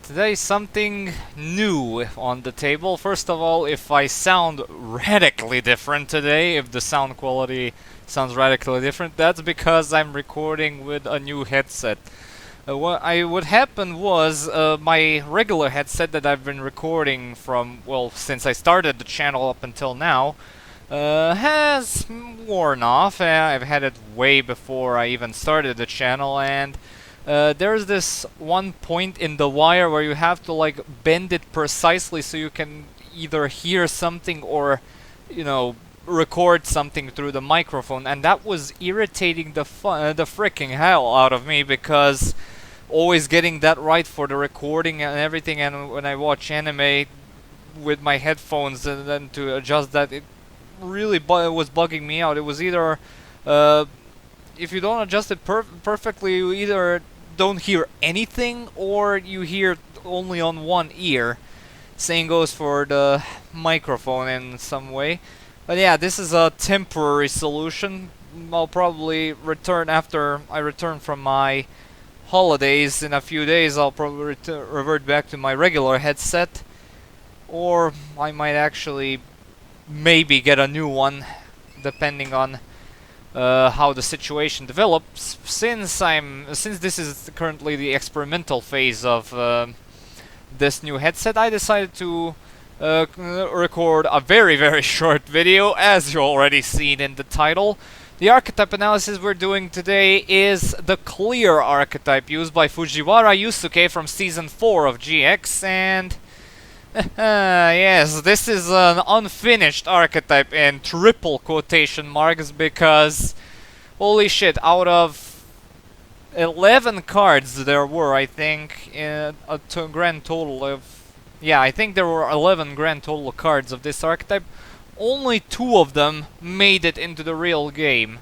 Today something new on the table. First of all, if I sound radically different today, if the sound quality sounds radically different, that's because I'm recording with a new headset. What happened was my regular headset that I've been recording from, well, since I started the channel up until now, has worn off. I've had it way before I even started the channel, and there's this one point in the wire where you have to like bend it precisely so you can either hear something or, you know, record something through the microphone, and that was irritating the freaking hell out of me because always getting that right for the recording and everything, and when I watch anime with my headphones and then to adjust that, it really was bugging me out. It was either if you don't adjust it perfectly, you either don't hear anything or you hear only on one ear. Same goes for the microphone in some way. But yeah, this is a temporary solution. I'll probably return after I return from my holidays in a few days. I'll probably revert back to my regular headset, or I might actually maybe get a new one depending on how the situation develops. Since this is currently the experimental phase of this new headset, I decided to record a very short video, as you already seen in the title. The archetype analysis we're doing today is the clear archetype used by Fujiwara Yusuke from season 4 of GX, and yes, this is an unfinished archetype in triple quotation marks because, holy shit, out of 11 cards there were, I think, a grand total of... Yeah, I think there were 11 grand total cards of this archetype. Only 2 of them made it into the real game.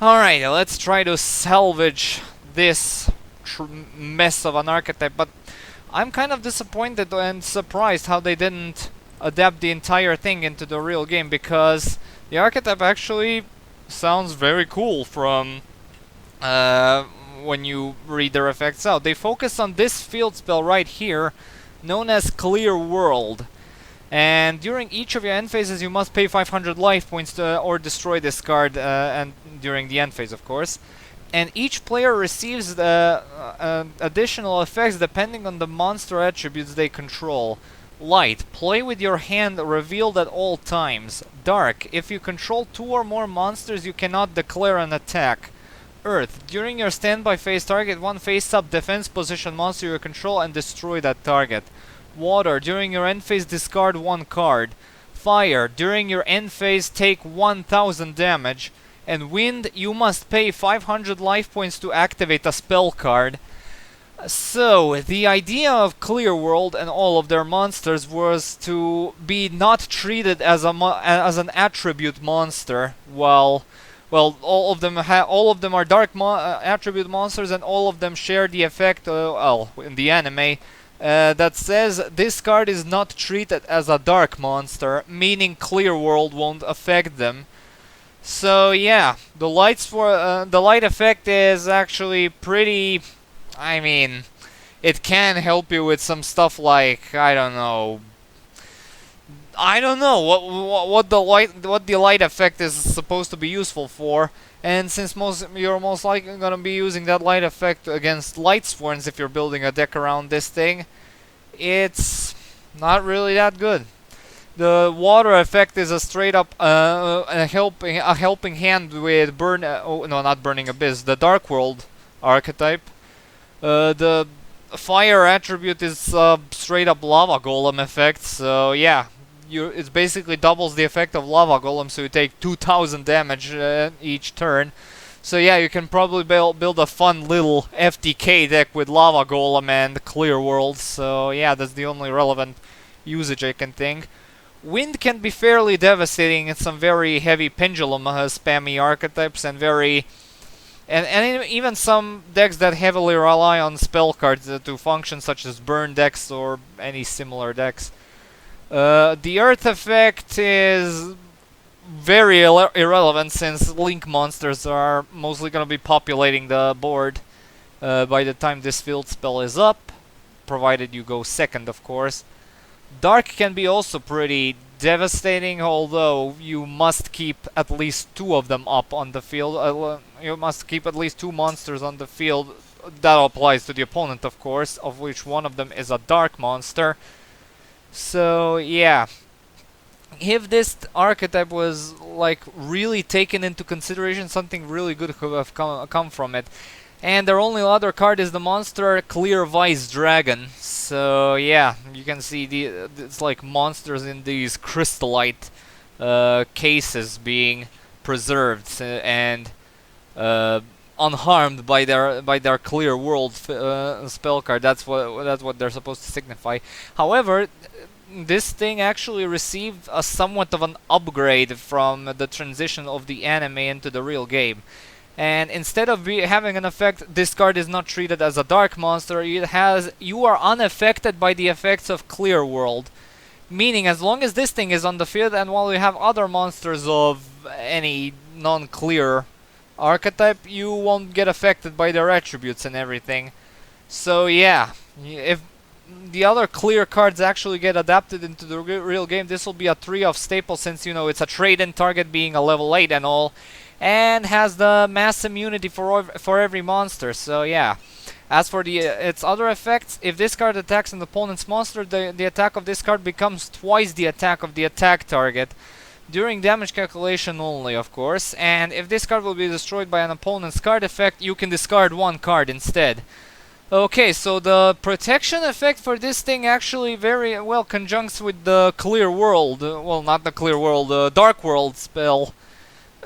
Alright, let's try to salvage this mess of an archetype, but I'm kind of disappointed and surprised how they didn't adapt the entire thing into the real game, because the archetype actually sounds very cool from when you read their effects out. They focus on this field spell right here, known as Clear World. And during each of your end phases, you must pay 500 life points to, or destroy this card, and during the end phase, of course. And each player receives additional effects depending on the monster attributes they control. Light, play with your hand revealed at all times. Dark, if you control 2 or more monsters, you cannot declare an attack. Earth, during your standby phase, target one face-up defense position monster you control and destroy that target. Water, during your end phase, discard 1 card. Fire, during your end phase, take 1000 damage. And Wind, you must pay 500 life points to activate a spell card. So, the idea of Clear World and all of their monsters was to be not treated as as an attribute monster, while, well, all of them are dark attribute monsters, and all of them share the effect, well, in the anime, that says this card is not treated as a dark monster, meaning Clear World won't affect them. So yeah, the light effect is actually pretty. I mean, it can help you with some stuff like, I don't know what the light effect is supposed to be useful for. And since you're most likely gonna be using that light effect against Lightsworns if you're building a deck around this thing, it's not really that good. The water effect is a straight up a helping hand with not Burning Abyss, the Dark World archetype. The fire attribute is straight up Lava Golem effect, so yeah, it basically doubles the effect of Lava Golem, so you take 2000 damage each turn. So yeah, you can probably build a fun little FTK deck with Lava Golem and Clear World, so yeah, that's the only relevant usage I can think. Wind can be fairly devastating in some very heavy pendulum spammy archetypes, and even some decks that heavily rely on spell cards to function, such as burn decks or any similar decks. The Earth effect is very irrelevant since Link monsters are mostly going to be populating the board by the time this field spell is up. provided you go second, of course. Dark can be also pretty devastating, although you must keep at least 2 of them up on the field. You must keep at least 2 monsters on the field. That applies to the opponent, of course, of which one of them is a dark monster. So, yeah. If this archetype was, like, really taken into consideration, something really good could have come from it. And their only other card is the monster Clear Vice Dragon. So yeah, you can see it's like monsters in these crystallite cases being preserved and unharmed by their Clear World spell card. That's what they're supposed to signify. However, this thing actually received a somewhat of an upgrade from the transition of the anime into the real game. And instead of having an effect, this card is not treated as a dark monster. You are unaffected by the effects of Clear World. Meaning, as long as this thing is on the field, and while you have other monsters of any non-clear archetype, you won't get affected by their attributes and everything. So yeah, if the other clear cards actually get adapted into the real game, this will be a 3 of staple, since, you know, it's a trade-in target being a level 8 and all. And has the mass immunity for every monster. So yeah. As for its other effects, if this card attacks an opponent's monster, the attack of this card becomes twice the attack of the attack target. During damage calculation only, of course. And if this card will be destroyed by an opponent's card effect, you can discard 1 card instead. Okay, so the protection effect for this thing actually very well conjuncts with the Clear World. Well, not the Clear World, the Dark World spell.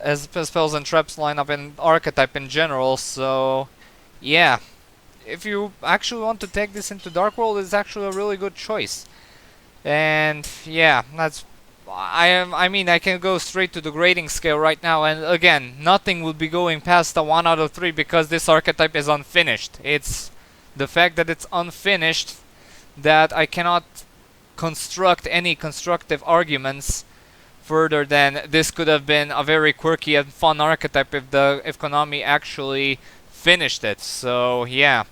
As spells and traps line up in Archetype in general, so yeah. If you actually want to take this into Dark World, it's actually a really good choice. And yeah, that's... I mean, I can go straight to the grading scale right now, and again, nothing will be going past a 1 out of 3 because this archetype is unfinished. It's the fact that it's unfinished that I cannot construct any constructive arguments further than this could have been a very quirky and fun archetype if Konami actually finished it. So yeah,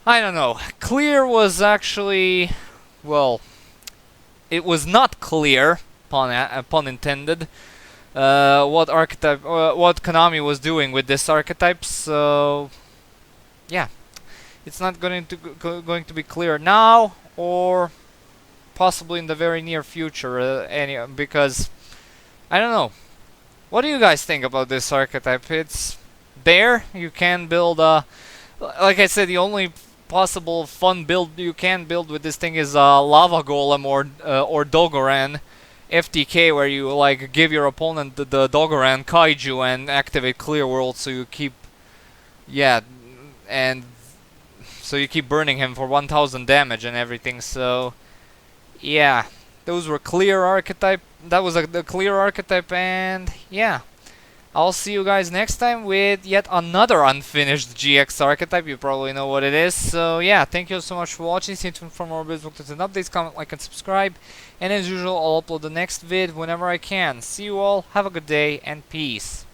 I don't know. Clear was actually, well, it was not clear, pun intended, what Konami was doing with this archetype. So yeah, it's not going to be clear now, or possibly in the very near future, because I don't know. What do you guys think about this archetype? It's there. You can build a, like I said, the only possible fun build you can build with this thing is a Lava Golem or Dogoran FTK, where you like give your opponent the Dogoran Kaiju and activate Clear World, so you keep, yeah, and so you keep burning him for 1000 damage and everything. So yeah, those were clear archetype. That was the clear archetype, and yeah, I'll see you guys next time with yet another unfinished GX archetype. You probably know what it is. So yeah, thank you so much for watching. Stay tuned for more business and updates. Comment, like, and subscribe. And as usual, I'll upload the next vid whenever I can. See you all. Have a good day and peace.